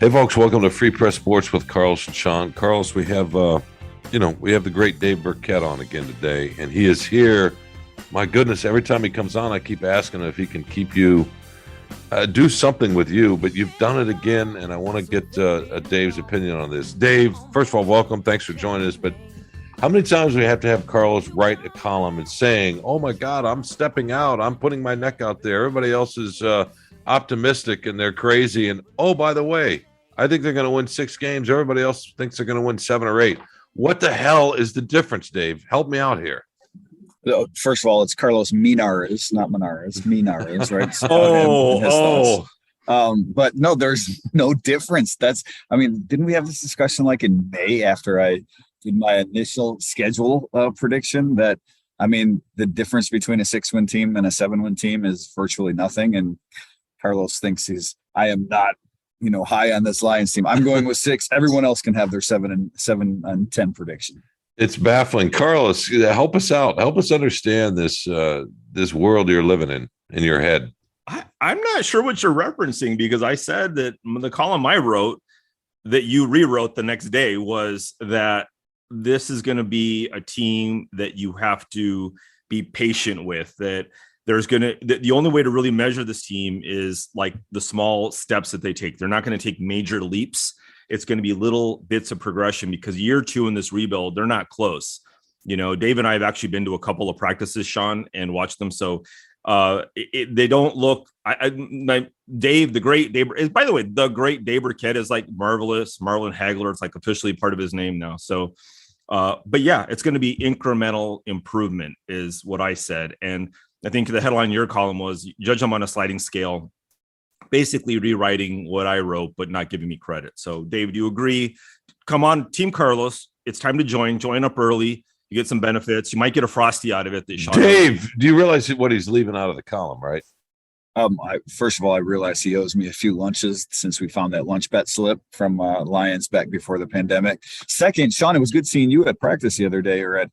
Hey, folks, welcome to Free Press Sports with Carlos and Sean. Carlos, we have the great Dave Birkett on again today, and he is here. My goodness, every time he comes on, I keep asking him if he can keep you, do something with you, but you've done it again, and I want to get Dave's opinion on this. Dave, first of all, welcome. Thanks for joining us, but how many times do we have to have Carlos write a column and saying, oh, my God, I'm stepping out. I'm putting my neck out there. Everybody else is optimistic, and they're crazy. And, oh, by the way, I think they're going to win 6 games. Everybody else thinks they're going to win 7 or 8. What the hell is the difference, Dave? Help me out here. First of all, it's Carlos Minares, not Minares, Minares, right? But no, there's no difference. Didn't we have this discussion like in May after I did my initial schedule prediction that, the difference between a 6-win team and a 7-win team is virtually nothing. And Carlos thinks I am not, high on this Lions team. I'm going with 6. Everyone else can have their 7 and 10 prediction. It's baffling. Carlos, help us out. Help us understand this world you're living in your head. I'm not sure what you're referencing, because I said that the column I wrote that you rewrote the next day was that this is going to be a team that you have to be patient with, that the only way to really measure this team is like the small steps that they take. They're not going to take major leaps. It's going to be little bits of progression, because year 2 in this rebuild, they're not close. Dave and I have actually been to a couple of practices, Sean, and watched them. So they don't look. Dave, the great Dave. By the way, the great Dave Birkett is like marvelous. Marlon Hagler, it's like officially part of his name now. So, but yeah, it's going to be incremental improvement, is what I said. And I think the headline in your column was judge them on a sliding scale, basically rewriting what I wrote, but not giving me credit. So, Dave, do you agree? Come on, Team Carlos. It's time to join up early. You get some benefits. You might get a Frosty out of it. Dave, do you realize what he's leaving out of the column, right? First of all, I realize he owes me a few lunches since we found that lunch bet slip from Lions back before the pandemic. Second, Sean, it was good seeing you at practice the other day, or at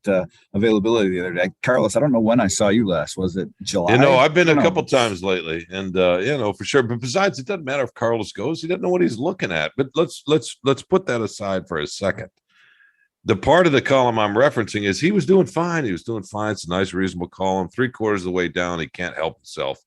availability the other day. Carlos, I don't know when I saw you last. Was it July? I've been a couple times lately, and for sure. But besides, it doesn't matter if Carlos goes; he doesn't know what he's looking at. But let's put that aside for a second. The part of the column I'm referencing is he was doing fine. He was doing fine. It's a nice, reasonable column. 3/4 of the way down, he can't help himself.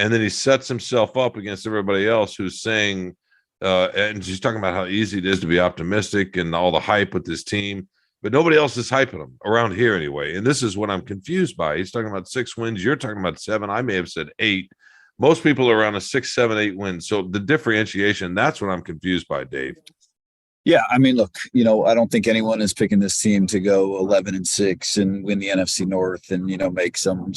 And then he sets himself up against everybody else who's saying, and he's talking about how easy it is to be optimistic and all the hype with this team, but nobody else is hyping him around here anyway. And this is what I'm confused by. He's talking about 6 wins. You're talking about 7. I may have said 8. Most people are around a 6, 7, 8 wins. So the differentiation, that's what I'm confused by, Dave. Yeah, look, I don't think anyone is picking this team to go 11-6 and win the NFC North and make some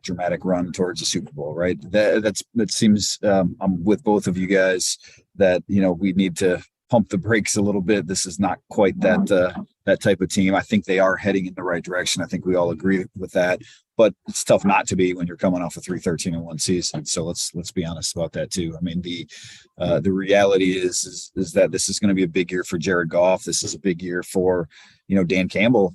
dramatic run towards the Super Bowl, right? That seems I'm with both of you guys that we need to pump the brakes a little bit. This is not quite that type of team. I think they are heading in the right direction. I think we all agree with that. But it's tough not to be when you're coming off a 3-13-1 season. So let's be honest about that too. The reality is that this is going to be a big year for Jared Goff. This is a big year for Dan Campbell,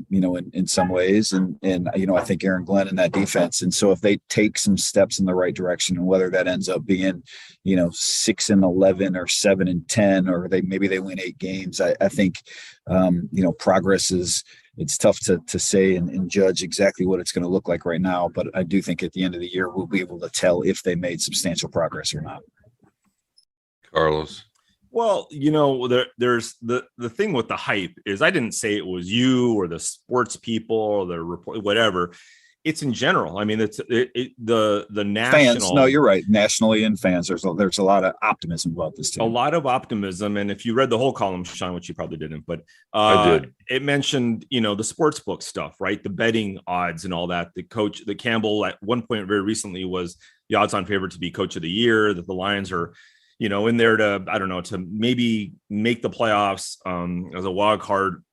in some ways, and I think Aaron Glenn in that defense. And so if they take some steps in the right direction, and whether that ends up being 6-11 or 7-10, or maybe they win 8 games, I think progress is. It's tough to say and judge exactly what it's going to look like right now. But I do think at the end of the year, we'll be able to tell if they made substantial progress or not. Carlos. Well, there's the thing with the hype is I didn't say it was you or the sports people or the report, whatever. It's in general. It's the national fans. No, you're right. Nationally and fans, there's a lot of optimism about this team. A lot of optimism, and if you read the whole column, Sean, which you probably didn't, but I did. It mentioned the sports book stuff, right? The betting odds and all that. The Campbell at one point very recently was the odds-on favorite to be coach of the year. That the Lions are in there to maybe make the playoffs as a wild card.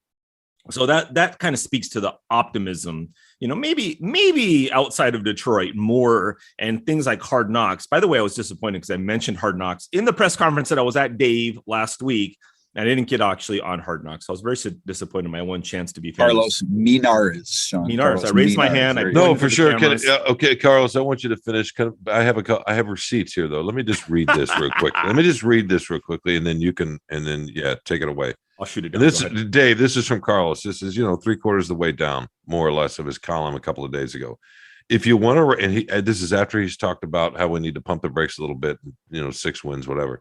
So that kind of speaks to the optimism, maybe outside of Detroit more, and things like Hard Knocks. By the way, I was disappointed because I mentioned Hard Knocks in the press conference that I was at, Dave, last week. I didn't get actually on Hard Knocks. I was very disappointed in my one chance to be famous. Carlos Minares, Sean. Minares. I raised my hand. No, for sure. Okay, Carlos, I want you to finish. I have receipts here, though. Let me just read this real quick. And then you can, take it away. I'll shoot it down. This, Dave, this is from Carlos. This is, 3/4 of the way down, more or less, of his column a couple of days ago. If you want to, and this is after he's talked about how we need to pump the brakes a little bit, 6 wins, whatever.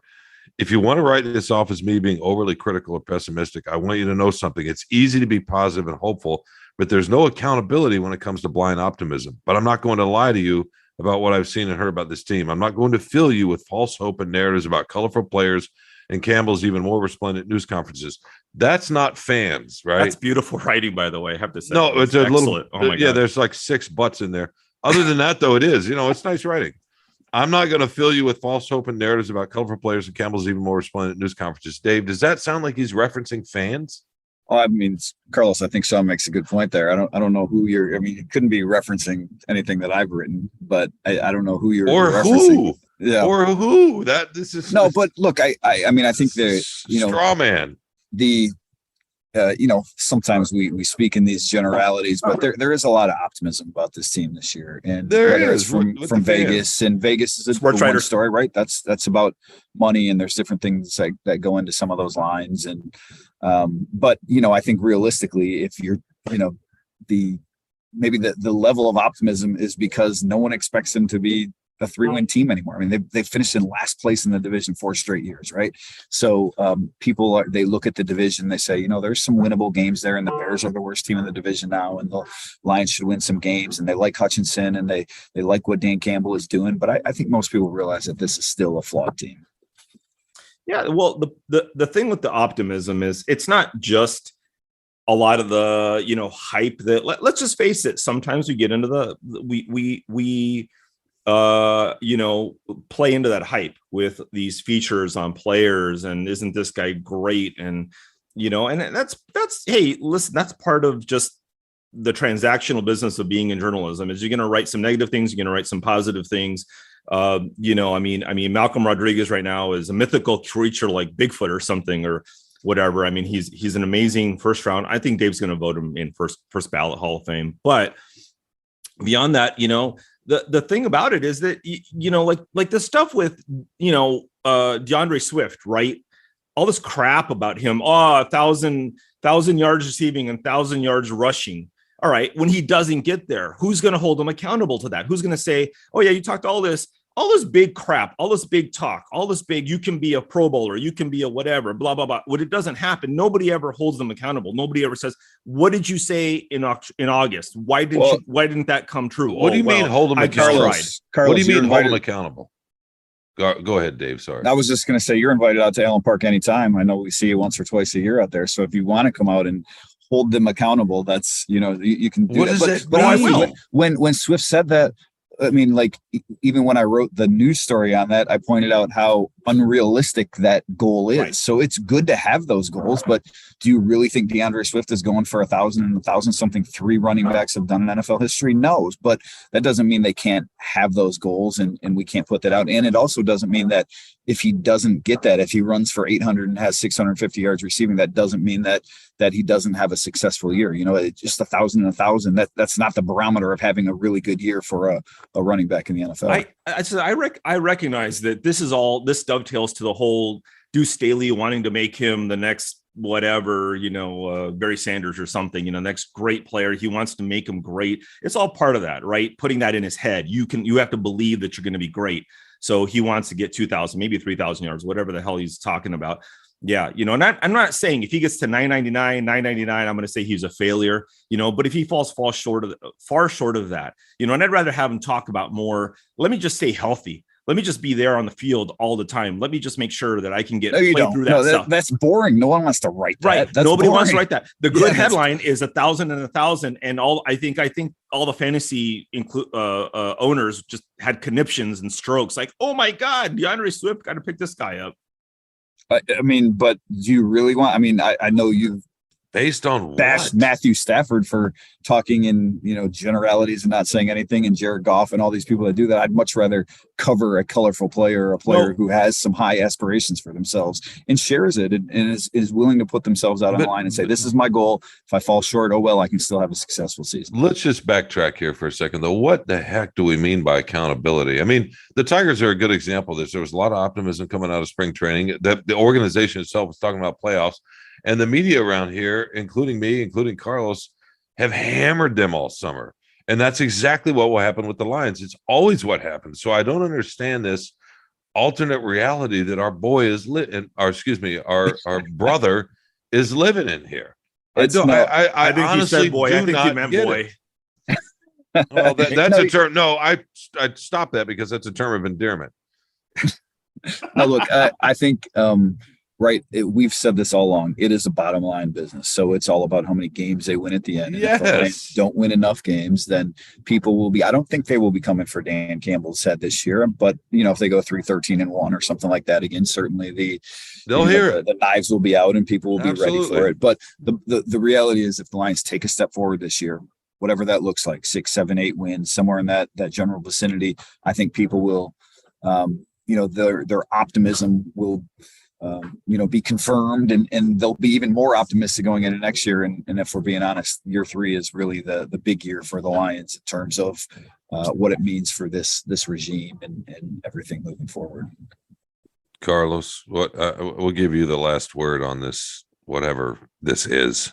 If you want to write this off as me being overly critical or pessimistic, I want you to know something. It's easy to be positive and hopeful, but there's no accountability when it comes to blind optimism. But I'm not going to lie to you about what I've seen and heard about this team. I'm not going to fill you with false hope and narratives about colorful players and Campbell's even more resplendent news conferences. That's not fans, right? That's beautiful writing, by the way. I have to say. No, it's a excellent. little. Yeah, there's like 6 butts in there. Other than that, though, it is. It's nice writing. I'm not going to fill you with false hope and narratives about colorful players and Campbell's even more resplendent news conferences. Dave, does that sound like he's referencing fans? Oh, I mean, Carlos, I think Sean makes a good point there. I don't know who you're. I mean, it couldn't be referencing anything that I've written, but I don't know who you're referencing. Yeah, or who that this is. No, but look, I mean, I think the straw man. The sometimes we speak in these generalities, but there is a lot of optimism about this team this year, and there is from Vegas, and Vegas is a one story, right? That's about money, and there's different things that go into some of those lines, and but I think realistically, if you're the level of optimism is because no one expects them to be a 3-win team anymore. I mean, they've finished in last place in the division 4 straight years, right? So people they look at the division, they say, there's some winnable games there, and the Bears are the worst team in the division now, and the Lions should win some games, and they like Hutchinson, and they like what Dan Campbell is doing. But I think most people realize that this is still a flawed team. Yeah, well, the thing with the optimism is it's not just a lot of the hype that let's just face it. Sometimes we get into we play into that hype with these features on players, and isn't this guy great? And and that's hey, listen, that's part of just the transactional business of being in journalism. Is you're going to write some negative things, you're going to write some positive things. I mean, Malcolm Rodriguez right now is a mythical creature like Bigfoot or something or whatever. I mean, he's an amazing first round. I think Dave's going to vote him in first ballot Hall of Fame. But beyond that, the thing about it is that like the stuff with DeAndre Swift, right? All this crap about him, 1,000 yards receiving and 1,000 yards rushing. All right, when he doesn't get there, who's going to hold him accountable to that? Who's going to say, oh yeah, you talked all this big crap, all this big talk, all this big, you can be a Pro Bowler, you can be a whatever, blah, blah, blah. When it doesn't happen, nobody ever holds them accountable. Nobody ever says, what did you say in August? Why didn't that come true? What do you mean hold them accountable? Carlos, what do you mean hold them accountable? Go ahead, Dave. Sorry. I was just going to say, you're invited out to Allen Park anytime. I know we see you once or twice a year out there. So if you want to come out and hold them accountable, that's, you can do that. But I will. When Swift said that, I mean, like, even when I wrote the news story on that, I pointed out how unrealistic that goal is. Right. So it's good to have those goals, but do you really think DeAndre Swift is going for 1,000 and 1,000 something 3 running backs have done in NFL history? No, but that doesn't mean they can't have those goals and we can't put that out. And it also doesn't mean that if he doesn't get that, if he runs for 800 and has 650 yards receiving, that doesn't mean that he doesn't have a successful year. It's just 1,000 and 1,000. That's not the barometer of having a really good year for a running back in the NFL. I recognize that this dovetails to the whole Deuce Staley wanting to make him the next whatever, Barry Sanders or something, next great player. He wants to make him great. It's all part of that, right? Putting that in his head. You have to believe that you're going to be great. So he wants to get 2,000, maybe 3,000 yards, whatever the hell he's talking about. Yeah. And I'm not saying if he gets to 999, I'm going to say he's a failure, but if he falls far short of that, and I'd rather have him talk about more. Let me just stay healthy. Let me just be there on the field all the time. Let me just make sure that I can get play through that stuff. That's boring. No one wants to write that. Right. Nobody wants to write that. The good headline is 1,000 and 1,000. And I think all the fantasy owners just had conniptions and strokes. Like, oh my God, DeAndre Swift got to pick this guy up. I mean, but do you really want? I mean, I know you've Based on bashed what? Matthew Stafford for talking in, generalities and not saying anything, and Jared Goff and all these people that do that. I'd much rather cover a colorful player, a player who has some high aspirations for themselves and shares it and is willing to put themselves out on the line and say, this is my goal. If I fall short, oh well, I can still have a successful season. Let's just backtrack here for a second, though. What the heck do we mean by accountability? I mean, the Tigers are a good example of this. There was a lot of optimism coming out of spring training. The organization itself was talking about playoffs. And the media around here, including me, including Carlos, have hammered them all summer. And that's exactly what will happen with the Lions. It's always what happens. So I don't understand this alternate reality that our boy is our brother is living in here. I think honestly, you said boy. I think you meant boy. Well, that's a term. No, I stopped that because that's a term of endearment. Now, look, I think right. We've said this all along. It is a bottom line business. So it's all about how many games they win at the end. And if the Lions don't win enough games, then people will be, I don't think they will be coming for Dan Campbell's head this year, but if they go 3-13-1 or something like that again, certainly they'll hear it. The knives will be out and people will be ready for it. But the reality is if the Lions take a step forward this year, whatever that looks like, 6, 7, 8 wins, somewhere in that general vicinity, I think people will, their optimism will, be confirmed and they'll be even more optimistic going into next year. And if we're being honest, year 3 is really the big year for the Lions in terms of what it means for this regime and everything moving forward. Carlos, we'll give you the last word on this, whatever this is.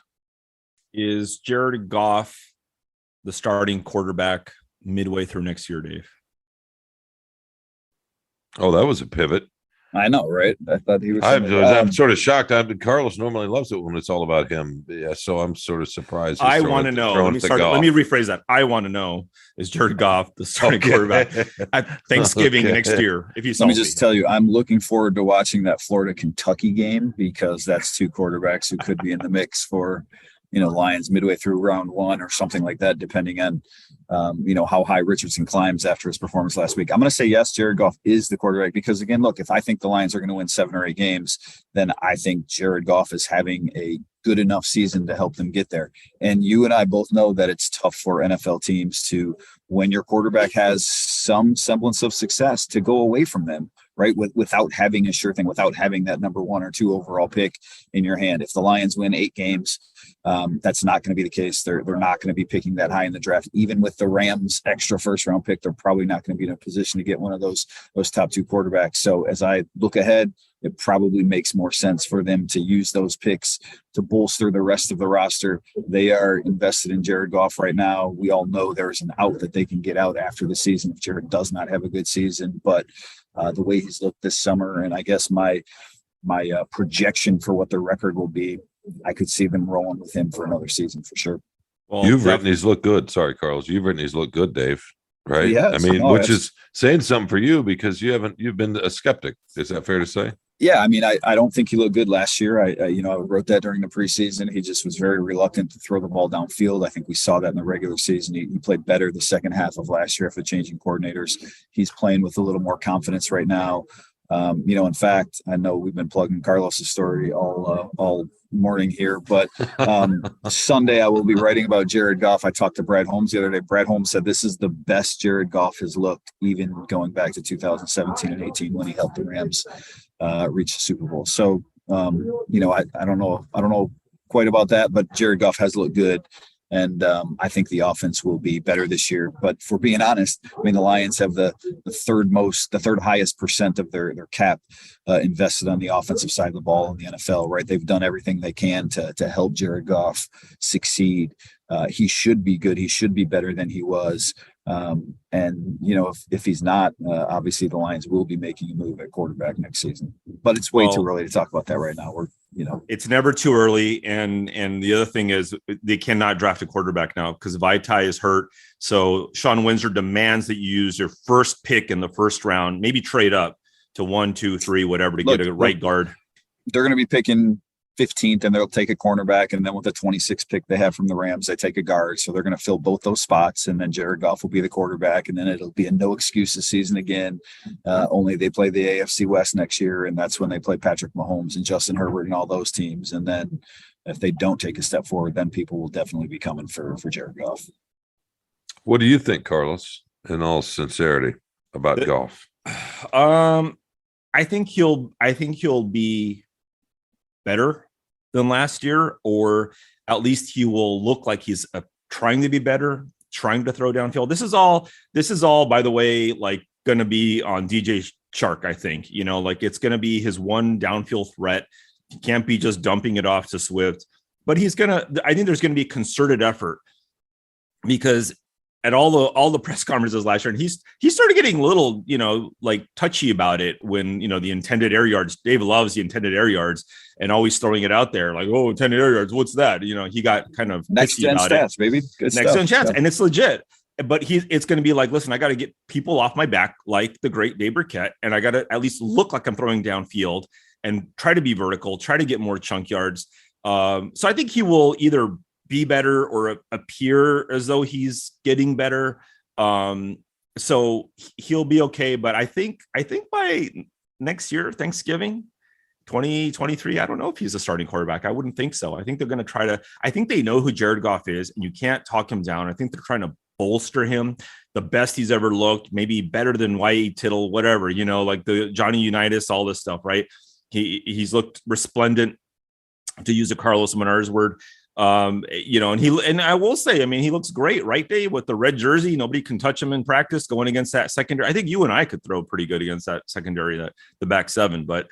Is Jared Goff the starting quarterback midway through next year, Dave? Oh, that was a pivot. I know, right? I thought he was. I'm sort of shocked. Carlos normally loves it when it's all about him. Yeah, so I'm sort of surprised. I want to know. Let me rephrase that. I want to know: is Jared Goff the starting quarterback at Thanksgiving next year? If you let me just tell you, I'm looking forward to watching that Florida-Kentucky game because that's 2 quarterbacks who could be in the mix for, Lions midway through round 1 or something like that, depending on, how high Richardson climbs after his performance last week. I'm going to say yes, Jared Goff is the quarterback because, again, look, if I think the Lions are going to win 7 or 8 games, then I think Jared Goff is having a good enough season to help them get there. And you and I both know that it's tough for NFL teams to, when your quarterback has some semblance of success, to go away from them, right? Without having a sure thing, without having that number 1 or 2 overall pick in your hand. If the Lions win 8 games, that's not going to be the case. They're not going to be picking that high in the draft. Even with the Rams extra first round pick, they're probably not going to be in a position to get one of those top 2 quarterbacks. So as I look ahead, it probably makes more sense for them to use those picks to bolster the rest of the roster. They are invested in Jared Goff right now. We all know there's an out that they can get out after the season if Jared does not have a good season. But the way he's looked this summer, and I guess my projection for what their record will be, I could see them rolling with him for another season for sure. Well, you've written he's looked good. Sorry, Carlos. You've written he's looked good, Dave. Right? Yeah. I mean, which is saying something for you because you've been a skeptic. Is that fair to say? Yeah, I mean, I don't think he looked good last year. I wrote that during the preseason. He just was very reluctant to throw the ball downfield. I think we saw that in the regular season. He played better the second half of last year after changing coordinators. He's playing with a little more confidence right now. In fact, I know we've been plugging Carlos's story all morning here, but Sunday I will be writing about Jared Goff. I talked to Brad Holmes the other day. Brad Holmes said this is the best Jared Goff has looked, even going back to 2017 and 18 when he helped the Rams reach the Super Bowl. So, I don't know quite about that, but Jared Goff has looked good. And I think the offense will be better this year. But for being honest, I mean, the Lions have the third highest percent of their cap invested on the offensive side of the ball in the NFL, right? They've done everything they can to help Jared Goff succeed. He should be good. He should be better than he was. And if he's not, obviously the Lions will be making a move at quarterback next season, but it's way too early to talk about that right now. It's never too early. And the other thing is they cannot draft a quarterback now because Vitae is hurt. So Sean Windsor demands that you use your first pick in the first round, maybe trade up to 1, 2, 3, whatever to get a right guard. They're going to be picking 15th and they'll take a cornerback, and then with the 26th pick they have from the Rams, they take a guard. So they're going to fill both those spots, and then Jared Goff will be the quarterback, and then it'll be a no excuses season again. Only they play the AFC West next year, and that's when they play Patrick Mahomes and Justin Herbert and all those teams. And then if they don't take a step forward, then people will definitely be coming for Jared Goff. What do you think, Carlos, in all sincerity, about Goff? I think he'll be better than last year, or at least he will look like he's trying to be better, trying to throw downfield. This is all, by the way, like going to be on DJ Chark. I think, like it's going to be his one downfield threat. He can't be just dumping it off to Swift, but I think there's going to be concerted effort, because at all the press conferences last year, and he started getting a little, like touchy about it when, the intended air yards. Dave loves the intended air yards and always throwing it out there like, oh, intended air yards, what's that? He got kind of next gen stats, baby. Good next gen stats, yeah. And it's legit. But it's going to be like, listen, I got to get people off my back like the great Dave Birkett, and I got to at least look like I'm throwing downfield and try to be vertical, try to get more chunk yards. So I think he will either be better or appear as though he's getting better. So he'll be okay. But I think by next year, Thanksgiving 2023, I don't know if he's a starting quarterback. I wouldn't think so. I think they're going to I think they know who Jared Goff is, and you can't talk him down. I think they're trying to bolster him the best he's ever looked, maybe better than Y.A. Tittle, whatever, like the Johnny Unitas, all this stuff, right? He's looked resplendent, to use a Carlos Menard's word. And I will say, I mean, he looks great, right, Dave, with the red jersey. Nobody can touch him in practice going against that secondary. I think you and I could throw pretty good against that secondary, the back seven, but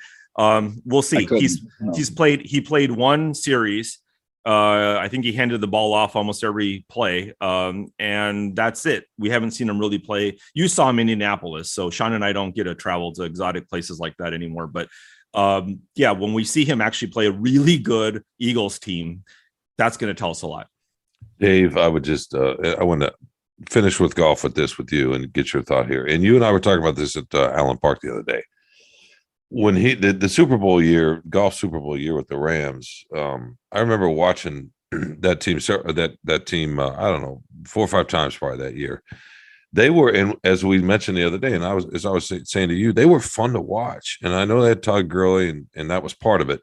we'll see. He played one series. I think he handed the ball off almost every play. And that's it. We haven't seen him really play. You saw him in Indianapolis. So Sean and I don't get to travel to exotic places like that anymore. But when we see him actually play a really good Eagles team, that's going to tell us a lot. Dave, I would just I want to finish with Goff with you and get your thought here. And you and I were talking about this at Allen Park the other day. When he did the Super Bowl year, Goff Super Bowl year with the Rams, I remember watching that team. That team, I don't know, 4 or 5 times probably that year. They were, in, as we mentioned the other day, and I was saying to you, they were fun to watch. And I know they had Todd Gurley, and that was part of it.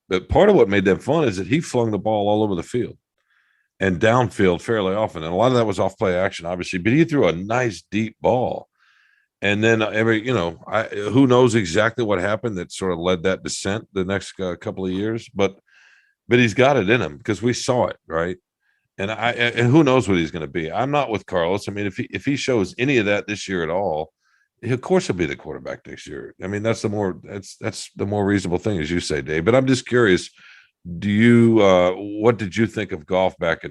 But part of what made them fun is that he flung the ball all over the field and downfield fairly often. And a lot of that was off play action, obviously, but he threw a nice deep ball. And then who knows exactly what happened that sort of led that descent the next couple of years, but he's got it in him because we saw it, right? And who knows what he's going to be. I'm not with Carlos. I mean, if he shows any of that this year at all, of course he'll be the quarterback next year. I mean, that's the more reasonable thing, as you say, Dave. But I'm just curious, what did you think of Goff back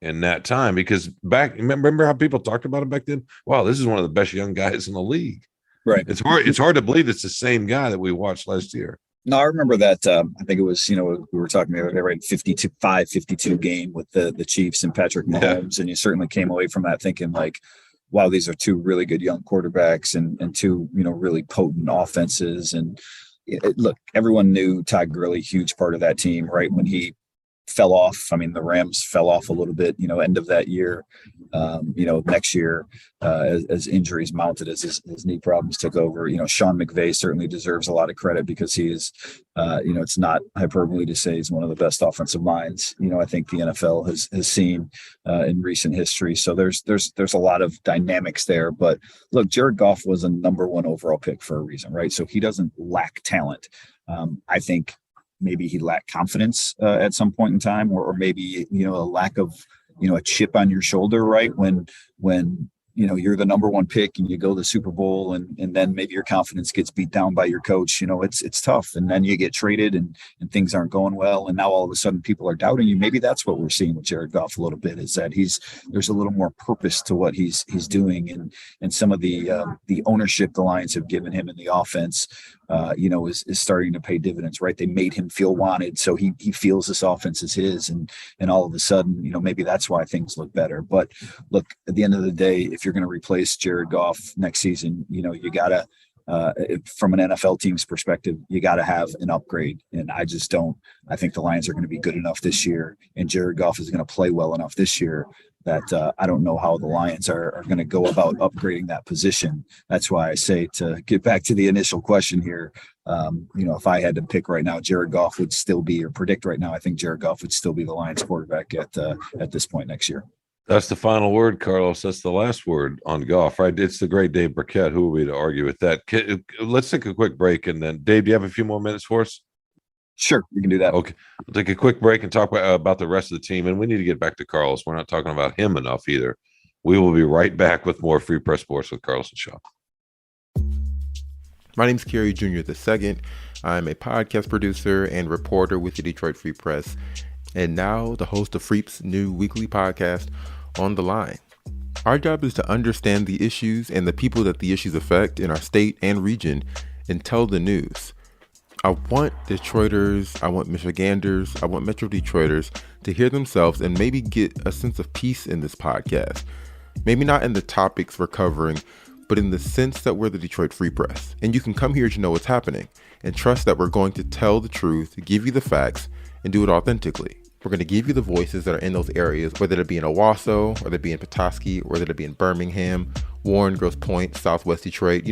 in that time? Because remember how people talked about him back then? Wow, this is one of the best young guys in the league. Right. It's hard to believe it's the same guy that we watched last year. No, I remember that. I think it was, we were talking the other day, right? 52 game with the Chiefs and Patrick Mahomes. Yeah. And you certainly came away from that thinking like, wow, these are 2 really good young quarterbacks and 2, really potent offenses. And look, everyone knew Todd Gurley, huge part of that team, right? When he fell off, I mean, the Rams fell off a little bit, end of that year, next year, as injuries mounted, as his knee problems took over. Sean McVay certainly deserves a lot of credit because he is, it's not hyperbole to say he's one of the best offensive minds, I think the NFL has seen in recent history. So there's a lot of dynamics there. But look, Jared Goff was a number 1 overall pick for a reason, right? So he doesn't lack talent. I think maybe he lacked confidence at some point in time, or maybe, a lack of, a chip on your shoulder, right? When you're the number 1 pick and you go to the Super Bowl and then maybe your confidence gets beat down by your coach, it's tough. And then you get traded and things aren't going well. And now all of a sudden people are doubting you. Maybe that's what we're seeing with Jared Goff a little bit, is that there's a little more purpose to what he's doing. And some of the ownership the Lions have given him in the offense, is starting to pay dividends, right? They made him feel wanted. So he feels this offense is his, and all of a sudden, maybe that's why things look better. But look, at the end of the day, if you're going to replace Jared Goff next season, you gotta, from an NFL team's perspective, you got to have an upgrade. And I think the Lions are going to be good enough this year, and Jared Goff is going to play well enough this year that I don't know how the Lions are going to go about upgrading that position. That's why I say, to get back to the initial question here, if I had to pick right now, Jared Goff would still be, or predict right now, I think Jared Goff would still be the Lions quarterback at this point next year. That's the final word, Carlos. That's the last word on Goff, right? It's the great Dave Birkett. Who are we to argue with that? Let's take a quick break, and then Dave, do you have a few more minutes for us? Sure, we can do that. Okay, we'll take a quick break and talk about the rest of the team, and we need to get back to Carlos. We're not talking about him enough either. We will be right back with more Free Press Sports with Carlos and Shaw. My name is Kerry Jr. II. I'm a podcast producer and reporter with the Detroit Free Press, and now the host of Freep's new weekly podcast, On the Line. Our job is to understand the issues and the people that the issues affect in our state and region and tell the news. I want Detroiters, I want Michiganders, I want Metro Detroiters to hear themselves and maybe get a sense of peace in this podcast. Maybe not in the topics we're covering, but in the sense that we're the Detroit Free Press. And you can come here to know what's happening and trust that we're going to tell the truth, give you the facts, and do it authentically. We're going to give you the voices that are in those areas, whether it be in Owasso, whether it be in Petoskey, whether it be in Birmingham, Warren, Grosse Pointe, Southwest Detroit.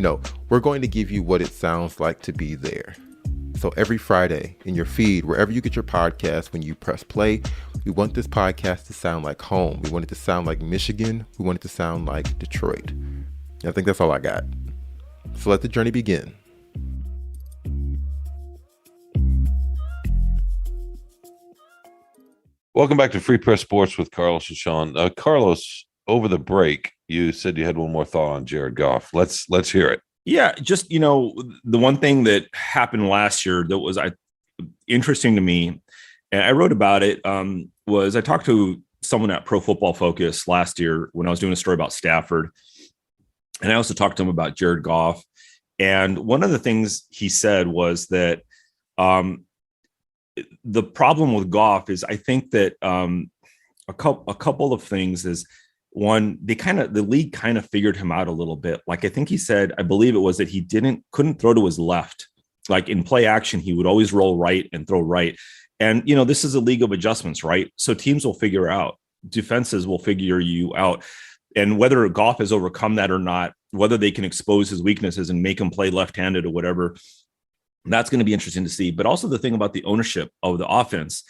We're going to give you what it sounds like to be there. So every Friday in your feed, wherever you get your podcast, when you press play, we want this podcast to sound like home. We want it to sound like Michigan. We want it to sound like Detroit. And I think that's all I got. So let the journey begin. Welcome back to Free Press Sports with Carlos and Sean. Carlos, over the break, you said you had one more thought on Jared Goff. Let's hear it. Yeah, just, the one thing that happened last year that was interesting to me, and I wrote about it, was I talked to someone at Pro Football Focus last year when I was doing a story about Stafford. And I also talked to him about Jared Goff. And one of the things he said was that the problem with Goff is, I think that a couple of things is, one, the league kind of figured him out a little bit. Like, I think he said, I believe it was that he couldn't throw to his left. Like in play action, he would always roll right and throw right. And, this is a league of adjustments, right? So teams will figure out, defenses will figure you out. And whether Goff has overcome that or not, whether they can expose his weaknesses and make him play left-handed or whatever, that's going to be interesting to see. But also the thing about the ownership of the offense,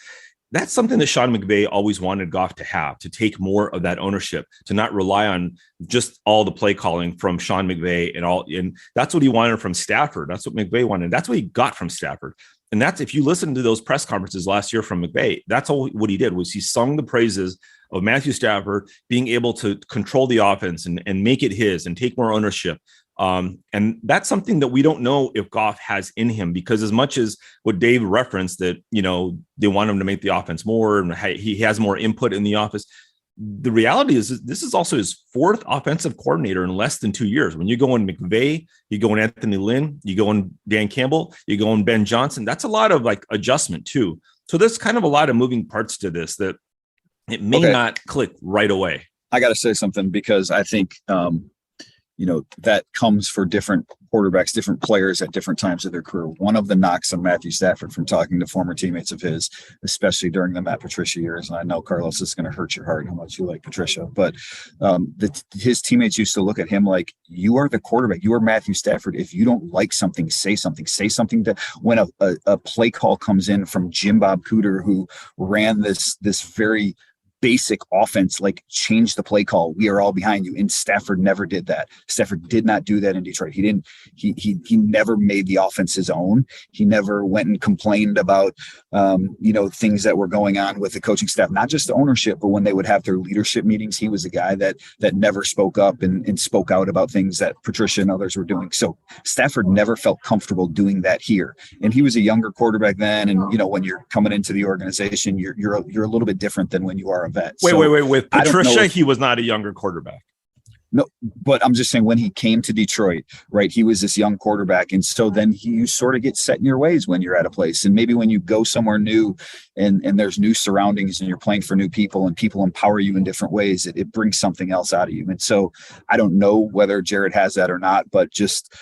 that's something that Sean McVay always wanted Goff to have, to take more of that ownership, to not rely on just all the play calling from Sean McVay and that's what he wanted from Stafford. That's what McVay wanted. That's what he got from Stafford. And that's, if you listen to those press conferences last year from McVay, that's all what he did, was he sung the praises of Matthew Stafford being able to control the offense and make it his and take more ownership. And that's something that we don't know if Goff has in him, because as much as what Dave referenced that, they want him to make the offense more and he has more input in the office. The reality is this is also his fourth offensive coordinator in less than 2 years. When you go in McVay, you go in Anthony Lynn, you go in Dan Campbell, you go in Ben Johnson. That's a lot of adjustment too. So there's kind of a lot of moving parts to this that it may not click right away. I got to say something, because I think, that comes for different quarterbacks, different players at different times of their career. One of the knocks on Matthew Stafford, from talking to former teammates of his, especially during the Matt Patricia years, and I know, Carlos, this is going to hurt your heart how much you like Patricia, but his teammates used to look at him like, you are the quarterback, you are Matthew Stafford. If you don't like something, say something. Say something that when a play call comes in from Jim Bob Cooter, who ran this very basic offense, like, change the play call, we are all behind you. And Stafford never did that. Stafford did not do that in Detroit. He never made the offense his own. He never went and complained about things that were going on with the coaching staff, not just the ownership, but when they would have their leadership meetings, he was a guy that never spoke up and spoke out about things that Patricia and others were doing. So Stafford never felt comfortable doing that here. And he was a younger quarterback then, and when you're coming into the organization, you're a little bit different than when you are a vet. Wait. With Patricia, he was not a younger quarterback. No, but I'm just saying, when he came to Detroit, right, he was this young quarterback. And so then you sort of get set in your ways when you're at a place. And maybe when you go somewhere new and there's new surroundings and you're playing for new people and people empower you in different ways, it brings something else out of you. And so I don't know whether Jared has that or not, but just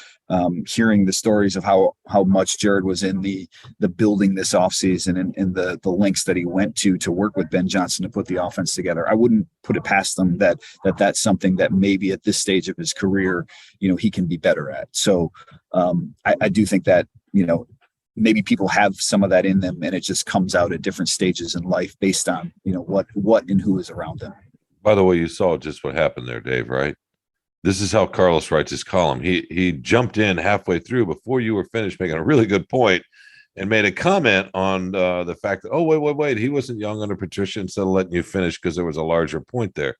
hearing the stories of how much Jared was in the building this offseason and the lengths that he went to work with Ben Johnson to put the offense together, I wouldn't put it past them that's something that maybe at this stage of his career, he can be better at. So I do think that, maybe people have some of that in them, and it just comes out at different stages in life based on, what and who is around them. By the way, you saw just what happened there, Dave, right? This is how Carlos writes his column. He jumped in halfway through before you were finished making a really good point and made a comment on the fact that, wait, he wasn't young under Patricia instead of letting you finish because there was a larger point there.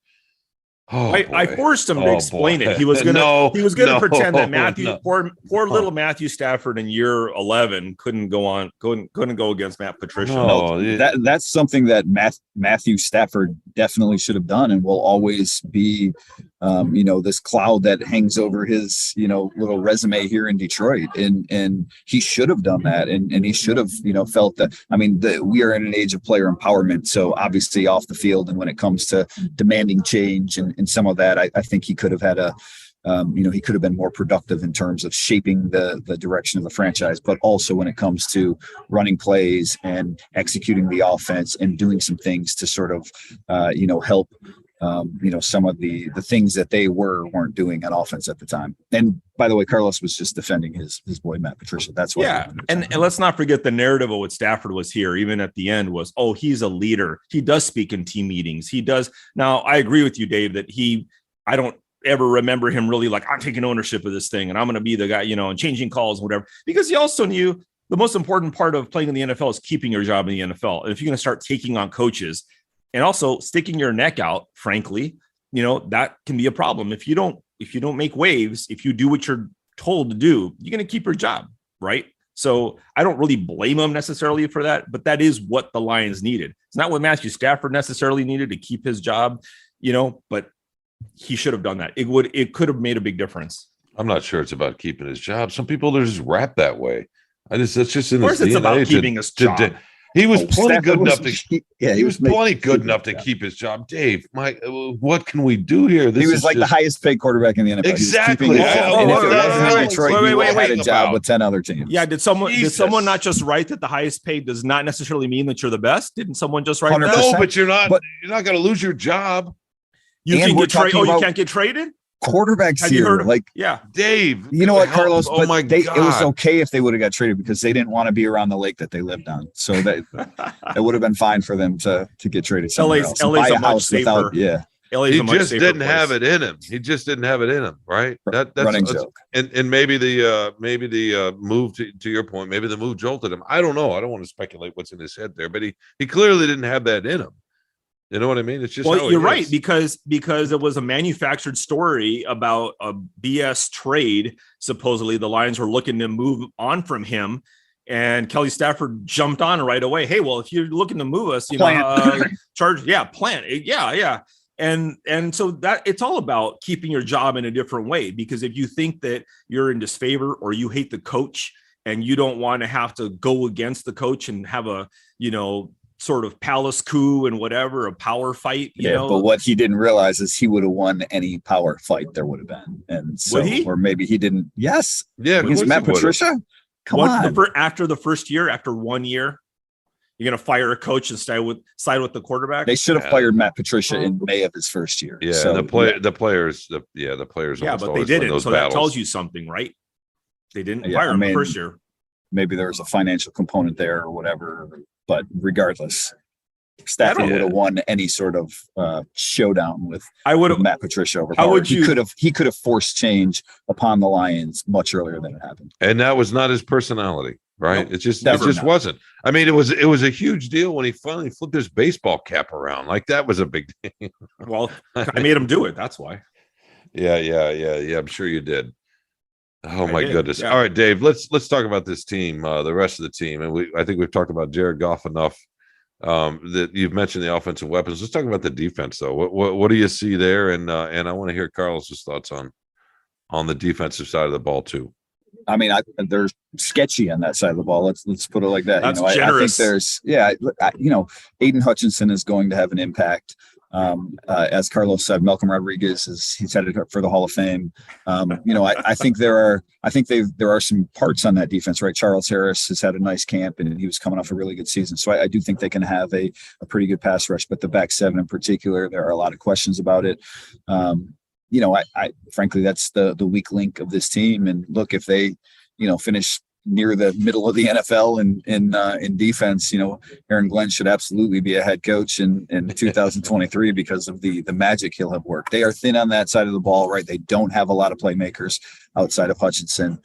Oh, I forced him to explain it. He was gonna pretend that Matthew, poor little Matthew Stafford in year 11 couldn't go against Matt Patricia. That's something that Matthew Stafford definitely should have done, and will always be, this cloud that hangs over his, little resume here in Detroit. And he should have done that, and he should have, felt that. I mean, we are in an age of player empowerment, so obviously off the field, and when it comes to demanding change and some of that, I think he could have had he could have been more productive in terms of shaping the direction of the franchise, but also when it comes to running plays and executing the offense and doing some things to sort of, help, some of the things that they weren't doing on offense at the time. And by the way, Carlos was just defending his boy, Matt Patricia. That's why. Yeah. And let's not forget the narrative of what Stafford was here, even at the end, was, he's a leader. He does speak in team meetings. He does. Now, I agree with you, Dave, that I don't ever remember him really like, I'm taking ownership of this thing and I'm going to be the guy, and changing calls and whatever, because he also knew the most important part of playing in the NFL is keeping your job in the NFL. And if you're going to start taking on coaches and also sticking your neck out, frankly, that can be a problem. If you don't make waves, if you do what you're told to do, you're going to keep your job, right? So I don't really blame him necessarily for that, but that is what the Lions needed. It's not what Matthew Stafford necessarily needed to keep his job, but he should have done that. It could have made a big difference. I'm not sure it's about keeping his job. Some people are just wrapped that way. That's just in of course this it's about keeping his job. He was plenty good enough to sure. keep his job. Dave, what can we do here? He was like the highest paid quarterback in the NFL. Exactly. And if it wasn't in Detroit, he would have had a job with 10 other teams. Yeah. Did someone not just write that the highest paid does not necessarily mean that you're the best? Didn't someone just write 100%. that? No, but you're not going to lose your job. You can get traded. You can't get traded. Quarterbacks Have here, you heard of, like Dave. You know what, Carlos? Oh my God. It was okay if they would have got traded because they didn't want to be around the lake that they lived on. So that it would have been fine for them to get traded somewhere else. LA's a much safer. He just didn't have it in him. He just didn't have it in him, right? That's running joke. And maybe the move to your point, maybe the move jolted him. I don't know. I don't want to speculate what's in his head there, but he clearly didn't have that in him. You know what I mean? It's just you're right, because it was a manufactured story about a BS trade. Supposedly the Lions were looking to move on from him, and Kelly Stafford jumped on right away. Hey, well, if you're looking to move us, plant. Yeah. And so that it's all about keeping your job in a different way, because if you think that you're in disfavor or you hate the coach and you don't want to have to go against the coach and have a, sort of palace coup and whatever, a power fight, but what he didn't realize is he would have won any power fight there would have been. And so, or maybe he didn't. Yes. Yeah. Against Matt Patricia. Come on. After the first year, after 1 year, you're going to fire a coach and side with the quarterback. They should have fired Matt Patricia in May of his first year. Yeah. So, the players. But they didn't. So that tells you something, right? They didn't fire him the first year. Maybe there was a financial component there or whatever. But regardless, Stafford would have won any sort of showdown with Matt Patricia over power. He could have forced change upon the Lions much earlier than it happened. And that was not his personality, right? No, it just wasn't. I mean, it was a huge deal when he finally flipped his baseball cap around. Like, that was a big deal. Well, I made him do it. That's why. Yeah. I'm sure you did. Oh my goodness! Yeah. All right, Dave. Let's talk about this team, the rest of the team, and I think we've talked about Jared Goff enough. That you've mentioned the offensive weapons. Let's talk about the defense, though. What do you see there? And I want to hear Carlos's thoughts on the defensive side of the ball too. I mean, they're sketchy on that side of the ball. Let's put it like that. That's generous. I think there's, Aiden Hutchinson is going to have an impact. As Carlos said, Malcolm Rodriguez he's headed for the Hall of Fame. I think there are some parts on that defense, right? Charles Harris has had a nice camp and he was coming off a really good season. So I do think they can have a pretty good pass rush, but the back seven in particular, there are a lot of questions about it. I frankly, that's the weak link of this team. And look, if they, finish near the middle of the NFL in defense, Aaron Glenn should absolutely be a head coach in 2023 because of the magic he'll have worked. They are thin on that side of the ball, right? They don't have a lot of playmakers outside of Hutchinson.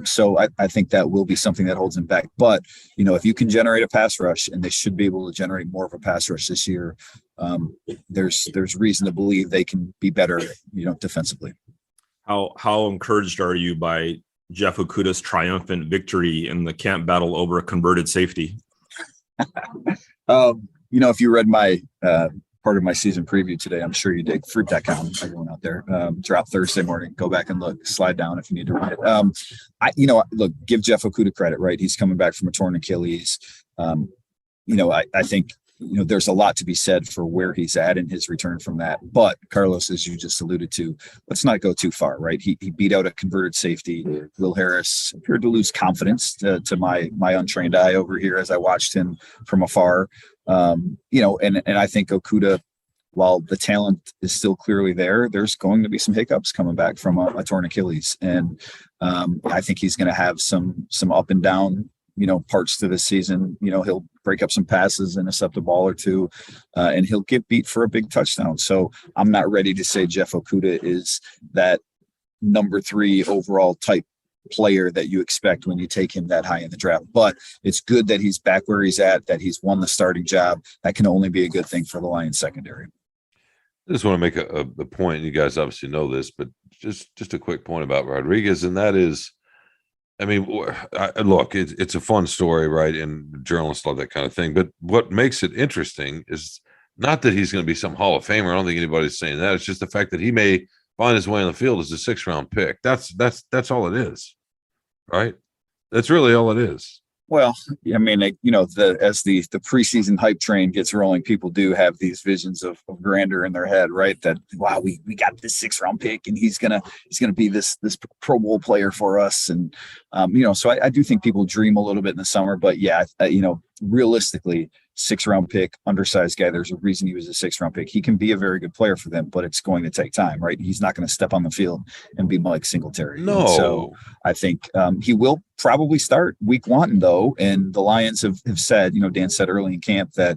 So I think that will be something that holds him back. But, if you can generate a pass rush, and they should be able to generate more of a pass rush this year, there's reason to believe they can be better, defensively. How encouraged are you by Jeff Okudah's triumphant victory in the camp battle over a converted safety? If you read my part of my season preview today, I'm sure you did. Fruit.com, everyone out there, drop Thursday morning. Go back and look. Slide down if you need to read it. Look, give Jeff Okudah credit, right? He's coming back from a torn Achilles. I think there's a lot to be said for where he's at in his return from that. But Carlos, as you just alluded to, let's not go too far, right? He beat out a converted safety. Will Harris appeared to lose confidence to my untrained eye over here as I watched him from afar. And I think Okudah, while the talent is still clearly there, there's going to be some hiccups coming back from a torn Achilles. And I think he's going to have some up and down parts to this season. He'll break up some passes, intercept a ball or two, and he'll get beat for a big touchdown. So I'm not ready to say Jeff Okudah is that number 3 overall type player that you expect when you take him that high in the draft. But it's good that he's back where he's at, that he's won the starting job. That can only be a good thing for the Lions secondary. I just want to make a point. You guys obviously know this, but just a quick point about Rodriguez, and that is, look, it's a fun story, right? And journalists love that kind of thing. But what makes it interesting is not that he's going to be some Hall of Famer. I don't think anybody's saying that. It's just the fact that he may find his way on the field as a 6th-round pick. That's all it is, right? That's really all it is. Well, as the preseason hype train gets rolling, people do have these visions of grandeur in their head, right? That, wow, we got this 6th-round pick and he's gonna be this Pro Bowl player for us. And so I do think people dream a little bit in the summer, but yeah, realistically, 6th-round pick, undersized guy. There's a reason he was a 6th-round pick. He can be a very good player for them, but it's going to take time, right? He's not going to step on the field and be Mike Singletary. No. And so I think he will probably start week 1, though. And the Lions have said, Dan said early in camp that,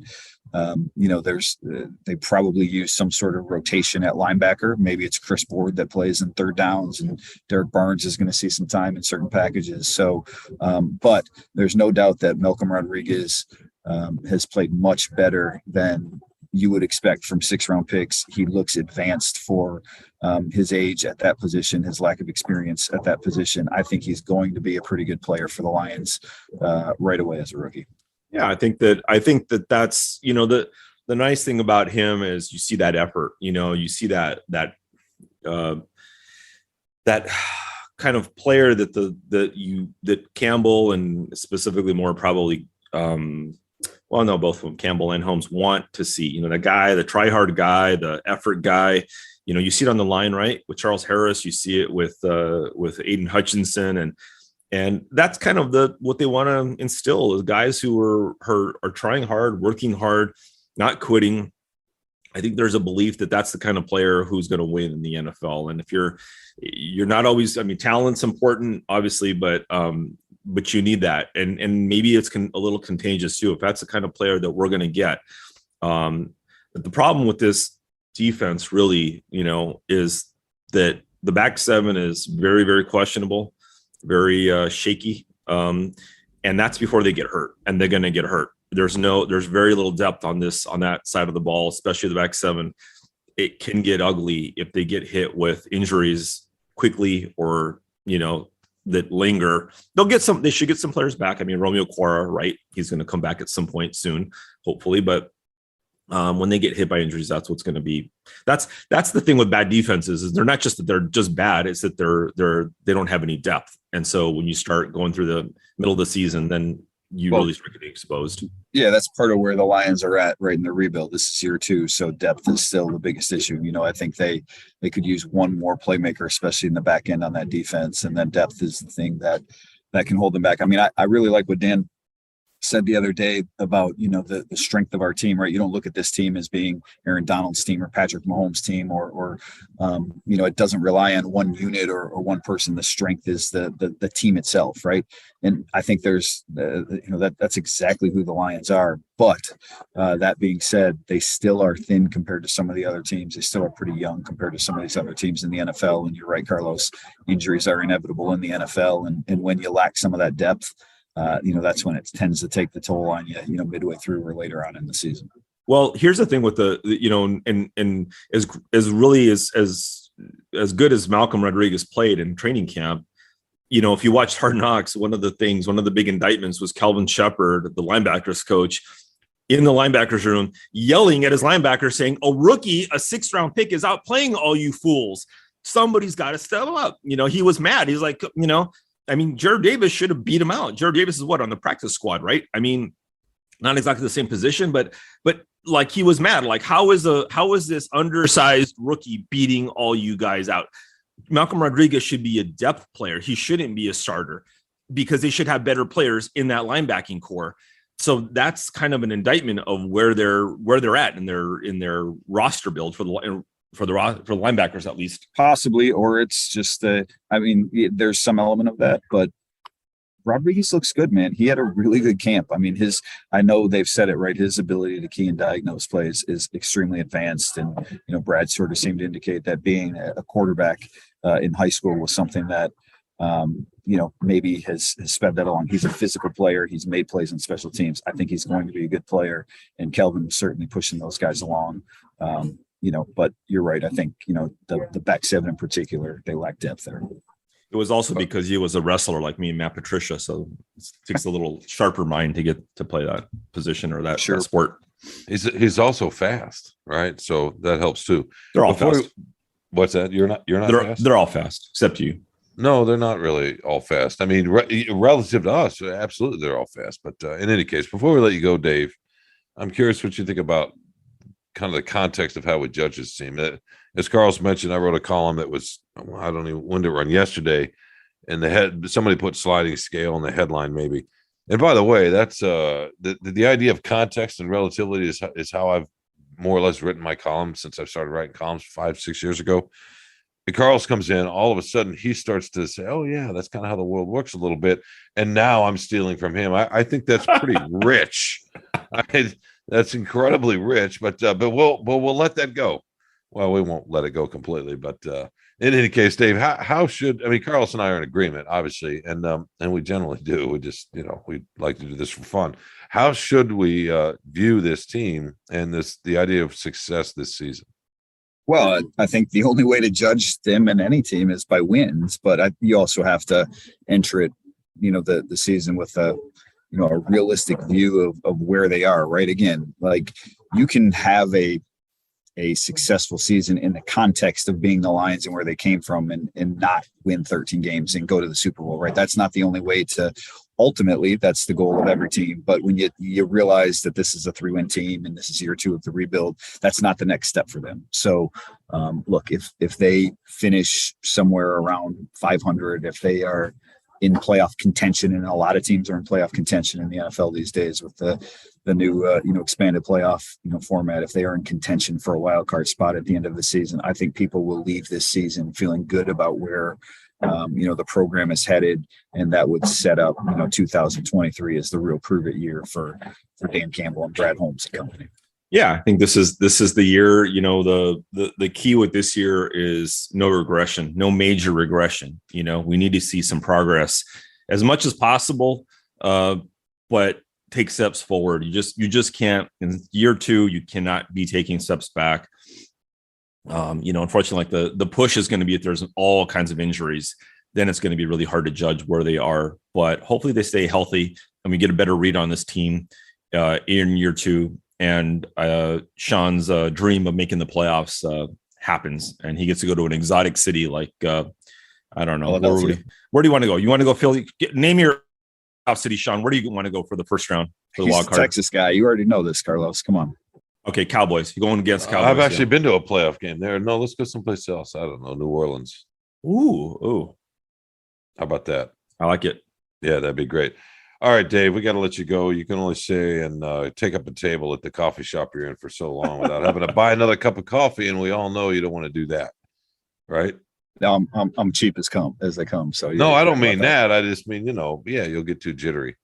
they probably use some sort of rotation at linebacker. Maybe it's Chris Board that plays in 3rd downs and Derek Barnes is going to see some time in certain packages. So, but there's no doubt that Malcolm Rodriguez has played much better than you would expect from 6th-round picks. He looks advanced for his age at that position, his lack of experience at that position. I think he's going to be a pretty good player for the Lions right away as a rookie. Yeah, I think that's the nice thing about him is you see that effort. You see that kind of player that Campbell and specifically more probably. Both of them, Campbell and Holmes, want to see, the guy, the try-hard guy, the effort guy. You see it on the line, right? With Charles Harris, you see it with Aiden Hutchinson, and that's kind of what they want to instill is guys who are trying hard, working hard, not quitting. I think there's a belief that that's the kind of player who's going to win in the NFL. And if you're not always, talent's important, obviously, but you need that. And maybe it's a little contagious too, if that's the kind of player that we're going to get. But the problem with this defense really, is that the back 7 is very, very questionable, very shaky. And that's before they get hurt, and they're going to get hurt. There's very little depth on that side of the ball, especially the back 7. It can get ugly if they get hit with injuries quickly or, that linger. They should get some players back. Romeo Quara, right? He's going to come back at some point soon, hopefully. But when they get hit by injuries, that's what's going to be. That's the thing with bad defenses is they're not just that they're just bad. It's that they don't have any depth. And so when you start going through the middle of the season, then really start getting exposed. Yeah, that's part of where the Lions are at right in the rebuild. This is year 2, so depth is still the biggest issue. I think they could use one more playmaker, especially in the back end on that defense, and then depth is the thing that can hold them back. I mean, I really like what Dan said the other day about the strength of our team, right? You don't look at this team as being Aaron Donald's team or Patrick Mahomes' team, or it doesn't rely on one unit or one person. The strength is the team itself, right? And I think there's that's exactly who the Lions are. But that being said, they still are thin compared to some of the other teams. They still are pretty young compared to some of these other teams in the NFL. And you're right, Carlos, injuries are inevitable in the NFL, and when you lack some of that depth, that's when it tends to take the toll on you, midway through or later on in the season. Well, here's the thing with and as really as good as Malcolm Rodriguez played in training camp, if you watched Hard Knocks, one of the big indictments was Kelvin Shepard, the linebackers coach, in the linebackers room, yelling at his linebackers saying, a rookie, a 6th-round pick is out playing all you fools. Somebody's got to step up. He was mad. He's like, Jared Davis should have beat him out. Jared Davis is on the practice squad, right? I mean, not exactly the same position, but like he was mad. Like, how is this undersized rookie beating all you guys out? Malcolm Rodriguez should be a depth player. He shouldn't be a starter, because they should have better players in that linebacking core. So that's kind of an indictment of where they're at in their roster build for the linebackers, at least. Possibly, or it's just there's some element of that, but Rodriguez looks good, man. He had a really good camp. I mean, I know they've said it right. His ability to key and diagnose plays is extremely advanced. And, Brad sort of seemed to indicate that being a quarterback in high school was something that, maybe has sped that along. He's a physical player. He's made plays on special teams. I think he's going to be a good player. And Kelvin was certainly pushing those guys along. But you're right. I think, the back 7 in particular, they lack depth there. It was also because he was a wrestler like me and Matt Patricia. So it takes a little sharper mind to get to play that position or that sport. He's also fast, right? So that helps too. They're all fast. What's that? You're not fast? They're all fast, except you. No, they're not really all fast. I mean, relative to us, absolutely they're all fast. But in any case, before we let you go, Dave, I'm curious what you think about kind of the context of how we judge this team. As Carlos mentioned, I wrote a column that was, I don't even when to run yesterday, and somebody put sliding scale in the headline maybe. And by the way, that's the idea of context and relativity is how I've more or less written my column since I started writing columns 5-6 years ago. And Carlos comes in, all of a sudden he starts to say, oh yeah, that's kind of how the world works a little bit. And now I'm stealing from him. I think that's pretty rich. That's incredibly rich, but we'll let that go. Well, we won't let it go completely, but in any case, Dave, how should Carlos and I are in agreement, obviously, and we generally do. We just we like to do this for fun. How should we view this team and the idea of success this season? Well, I think the only way to judge them and any team is by wins, but you also have to enter it, the season with a realistic view of where they are, right? Again, like you can have a successful season in the context of being the Lions and where they came from and not win 13 games and go to the Super Bowl, right? That's not the only way to ultimately, that's the goal of every team. But when you realize that this is a 3-win team and this is year 2 of the rebuild, that's not the next step for them. So look, if they finish somewhere around 500, if they are in playoff contention, and a lot of teams are in playoff contention in the NFL these days with the new expanded playoff format. If they are in contention for a wild card spot at the end of the season, I think people will leave this season feeling good about where the program is headed, and that would set up 2023 as the real prove it year for Dan Campbell and Brad Holmes and company. Yeah, I think this is the year. The key with this year is no regression, no major regression. We need to see some progress as much as possible, but take steps forward. You just can't. In year 2, you cannot be taking steps back. Unfortunately, like the push is going to be if there's all kinds of injuries, then it's going to be really hard to judge where they are. But hopefully they stay healthy and we get a better read on this team in year 2. And Sean's dream of making the playoffs happens, and he gets to go to an exotic city like I don't know. Where do you want to go? You want to go Philly? Name your playoff city, Sean, where do you want to go for the first round for the He's wild a card? Texas guy. You already know this, Carlos. Come on. Okay, Cowboys. You're going against Cowboys. I've actually been to a playoff game there. No, let's go someplace else. I don't know, New Orleans. Ooh. How about that? I like it. Yeah, that'd be great. All right, Dave, we got to let you go. You can only say and take up a table at the coffee shop you're in for so long without having to buy another cup of coffee, and we all know you don't want to do that, right? No, I'm cheap as they come. So no, I don't mean that. I just mean, you'll get too jittery.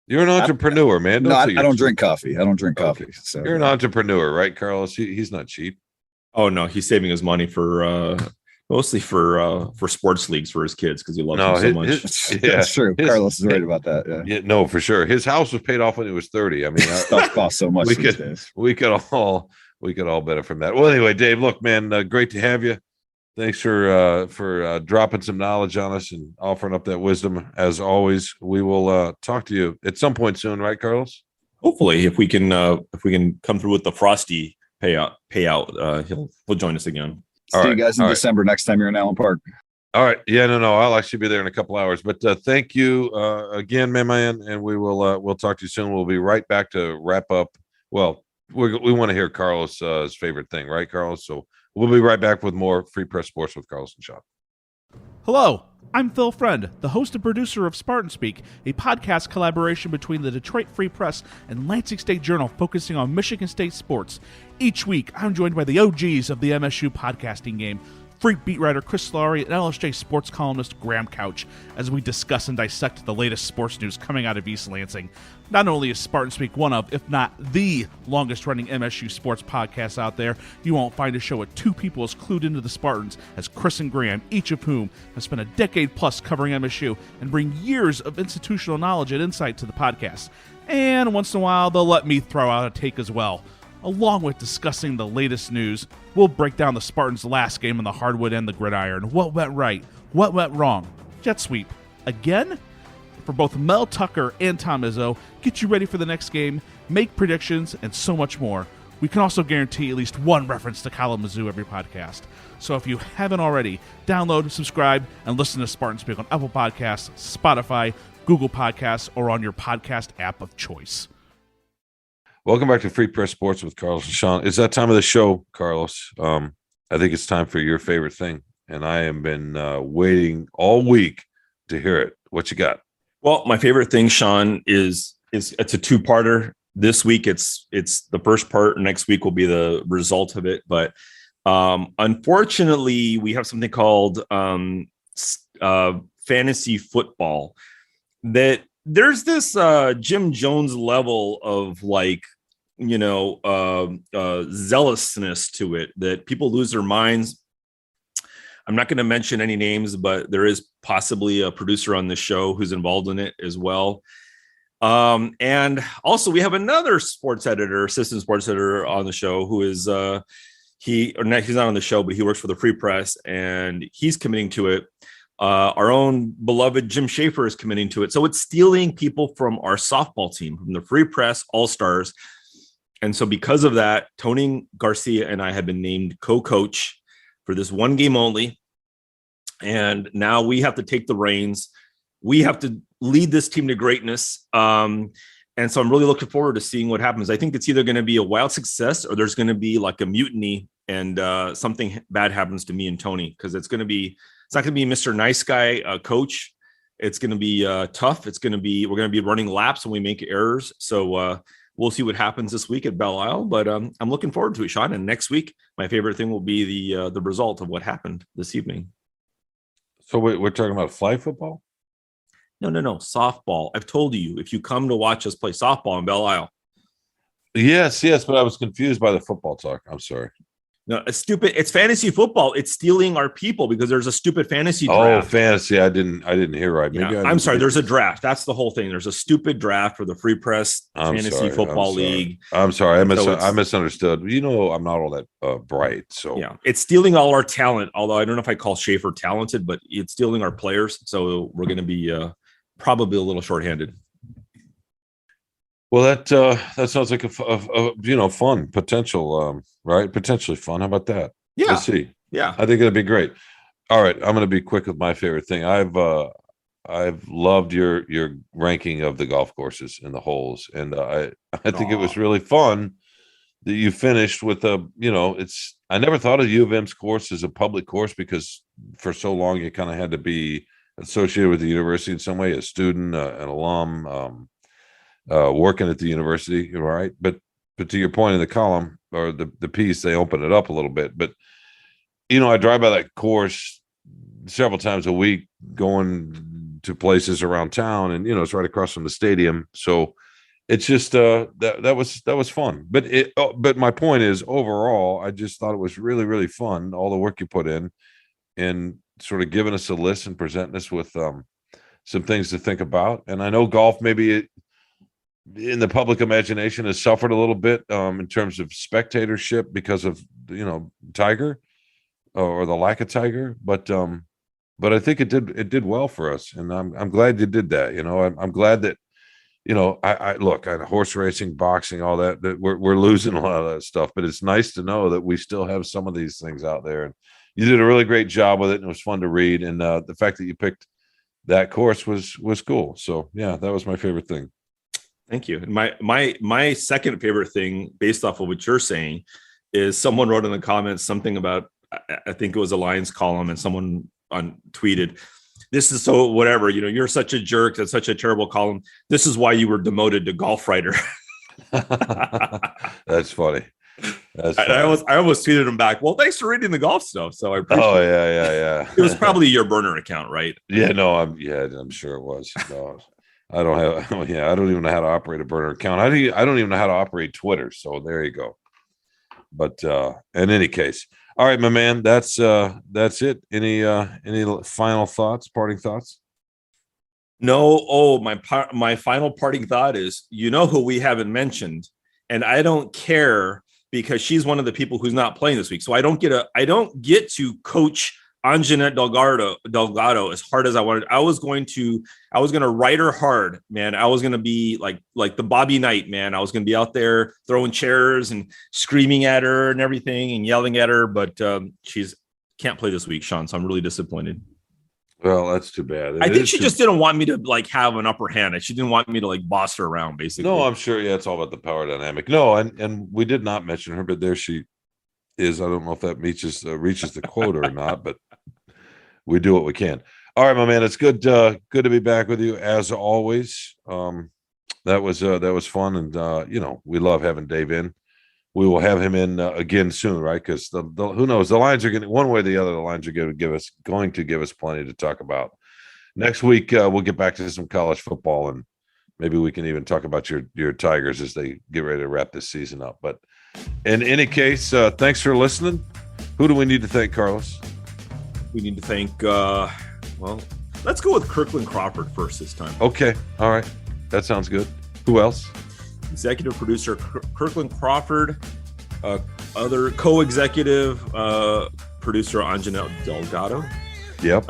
You're an entrepreneur, man. I don't drink coffee. I don't drink coffee. Okay. So you're an entrepreneur, right, Carlos? He's not cheap. Oh no, he's saving his money for mostly for sports leagues for his kids because he loves them so much. That's true. Carlos is right about that. Yeah, no, for sure. His house was paid off when he was 30. I mean, stuff costs so much these days. We could all benefit from that. Well, anyway, Dave, look, man, great to have you. Thanks for dropping some knowledge on us and offering up that wisdom. As always, we will talk to you at some point soon, right, Carlos? Hopefully, if we can come through with the Frosty payout, he'll join us again. See you guys in December next time you're in Allen Park. All right. Yeah, no, I'll actually be there in a couple hours. But thank you again, my man, and we'll talk to you soon. We'll be right back to wrap up. Well, we want to hear Carlos' favorite thing, right, Carlos? So we'll be right back with more Free Press Sports with Carlos and Sean. Hello, I'm Phil Friend, the host and producer of Spartan Speak, a podcast collaboration between the Detroit Free Press and Lansing State Journal focusing on Michigan State sports. Each week, I'm joined by the OGs of the MSU podcasting game, Freak beat writer Chris Laurie and LSJ sports columnist Graham Couch, as we discuss and dissect the latest sports news coming out of East Lansing. Not only is Spartan Speak one of, if not the longest-running MSU sports podcasts out there, you won't find a show with two people as clued into the Spartans as Chris and Graham, each of whom have spent a decade-plus covering MSU and bring years of institutional knowledge and insight to the podcast. And once in a while, they'll let me throw out a take as well. Along with discussing the latest news, we'll break down the Spartans' last game on the hardwood and the gridiron. What went right? What went wrong? Jet sweep. Again? For both Mel Tucker and Tom Izzo, get you ready for the next game, make predictions, and so much more. We can also guarantee at least one reference to Kalamazoo every podcast. So if you haven't already, download, subscribe, and listen to Spartan Speak on Apple Podcasts, Spotify, Google Podcasts, or on your podcast app of choice. Welcome back to Free Press Sports with Carlos and Sean. It's that time of the show, Carlos. I think it's time for your favorite thing, and I have been waiting all week to hear it. What you got? Well, my favorite thing, Sean, is it's a two-parter. This week, it's the first part. Next week will be the result of it. But unfortunately, we have something called fantasy football. That there's this Jim Jones level of zealousness to it that people lose their minds. I'm not going to mention any names, but there is possibly a producer on this show who's involved in it as well. And also we have another assistant sports editor on the show who is he's not on the show, but he works for the Free Press and he's committing to it. Our own beloved Jim Schaefer is committing to it. So it's stealing people from our softball team, from the Free Press All-Stars. And so because of that, Tony Garcia and I have been named co-coach for this one game only. And now we have to take the reins. We have to lead this team to greatness. And so I'm really looking forward to seeing what happens. I think it's either going to be a wild success or there's going to be like a mutiny and something bad happens to me and Tony, because it's not going to be Mr. Nice Guy coach. It's going to be tough. We're going to be running laps when we make errors. So we'll see what happens this week at Belle Isle, but I'm looking forward to it, Sean. And next week, my favorite thing will be the result of what happened this evening. So we're talking about flag football? No, softball. I've told you, if you come to watch us play softball in Belle Isle. Yes, but I was confused by the football talk. I'm sorry. No, it's stupid. It's fantasy football. It's stealing our people because there's a stupid fantasy draft. Oh, fantasy. I didn't hear right. Maybe I'm sorry. There's a draft. That's the whole thing. There's a stupid draft for the Free Press Fantasy Football League. I'm sorry. I misunderstood. I'm not all that bright. So yeah, it's stealing all our talent. Although I don't know if I call Schaefer talented, but it's stealing our players. So we're going to be probably a little shorthanded. Well, that sounds like a fun potential, right? Potentially fun. How about that? Yeah. Let's see. Yeah. I think it'll be great. All right. I'm going to be quick with my favorite thing. I've loved your ranking of the golf courses and the holes, and I think it was really fun that you finished with I never thought of U of M's course as a public course because for so long you kind of had to be associated with the university in some way, a student, an alum, working at the university, right? But to your point in the column or the piece, they open it up a little bit. But I drive by that course several times a week, going to places around town, and it's right across from the stadium. So it's just that was fun. But my point is, overall, I just thought it was really, really fun, all the work you put in, and sort of giving us a list and presenting us with some things to think about. And I know golf maybe in the public imagination has suffered a little bit in terms of spectatorship because of Tiger or the lack of Tiger, but I think it did well for us, and I'm glad you did that. I'm glad that I look at horse racing, boxing, all that we're losing a lot of that stuff, but it's nice to know that we still have some of these things out there. And you did a really great job with it, and it was fun to read. And the fact that you picked that course was cool. So yeah, that was my favorite thing. Thank you. And my second favorite thing, based off of what you're saying, is someone wrote in the comments something about, I think it was a Lions column, and someone tweeted, "This is so whatever, you're such a jerk. That's such a terrible column. This is why you were demoted to golf writer." That's funny. I almost tweeted him back, "Well, thanks for reading the golf stuff." So I appreciate it. Yeah. It was probably your burner account, right? Yeah, no, I'm sure it was. No, I don't have. Yeah, I don't even know how to operate a burner account. I don't even know how to operate Twitter. So there you go. But in any case, all right, my man. That's it. Any final thoughts? Parting thoughts? No. Oh, my final parting thought is, who we haven't mentioned, and I don't care because she's one of the people who's not playing this week. So I don't get to coach Anjanette Delgado as hard as I wanted. I was going to ride her hard, man. I was going to be like the Bobby Knight, man. I was going to be out there throwing chairs and screaming at her and everything and yelling at her, but she's can't play this week, Sean. So I'm really disappointed. Well, that's too bad. I think she just didn't want me to have an upper hand. She didn't want me to boss her around, basically. No, I'm sure. Yeah, it's all about the power dynamic. No, and we did not mention her, but there she is. I don't know if that reaches the quota or not, but we do what we can. All right, my man. It's good to be back with you as always. That was fun, and we love having Dave in. We will have him in again soon, right? Because who knows? The Lions are going one way or the other. The Lions are going to give us plenty to talk about. Next week we'll get back to some college football, and maybe we can even talk about your Tigers as they get ready to wrap this season up. But in any case, thanks for listening. Who do we need to thank, Carlos? We need to thank. Let's go with Kirkland Crawford first this time. Okay, all right, that sounds good. Who else? Executive producer Kirkland Crawford, other co-executive producer Anjanette Delgado. Yep.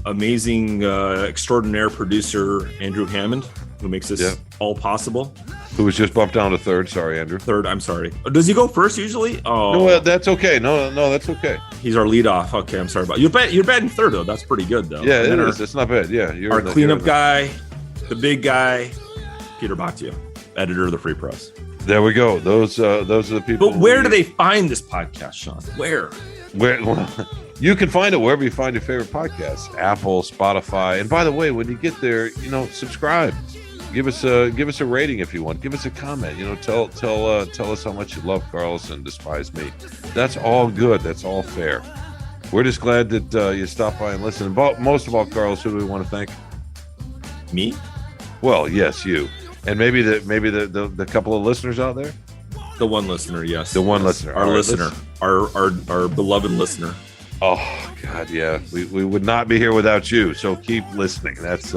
Amazing, extraordinaire producer Andrew Hammond, who makes this all possible. Who was just bumped down to third. Sorry, Andrew. Third. I'm sorry. Does he go first usually? Oh, no, that's okay. No, that's okay. He's our leadoff. Okay, I'm sorry about you're batting third though. That's pretty good though. Yeah, it is. It's not bad. Yeah, our cleanup guy, the big guy, Peter Baccio, editor of the Free Press. There we go. Those are the people. But where do they find this podcast, Sean? Where? Well, you can find it wherever you find your favorite podcasts: Apple, Spotify. And by the way, when you get there, subscribe. Give us a rating if you want. Give us a comment. Tell us how much you love Carlos and despise me. That's all good. That's all fair. We're just glad that you stopped by and listened. But most of all, Carlos, who do we want to thank? Me? Well, yes, you. And maybe the couple of listeners out there? The one listener, yes. The one listener. Our listener. Our beloved listener. Oh, God, yeah. We would not be here without you, so keep listening. That's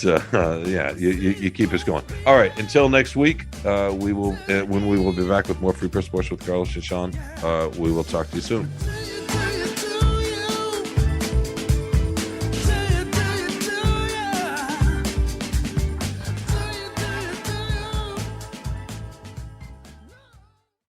you keep us going. All right, until next week, when we will be back with more Free Press Sports with Carlos and Sean, we will talk to you soon.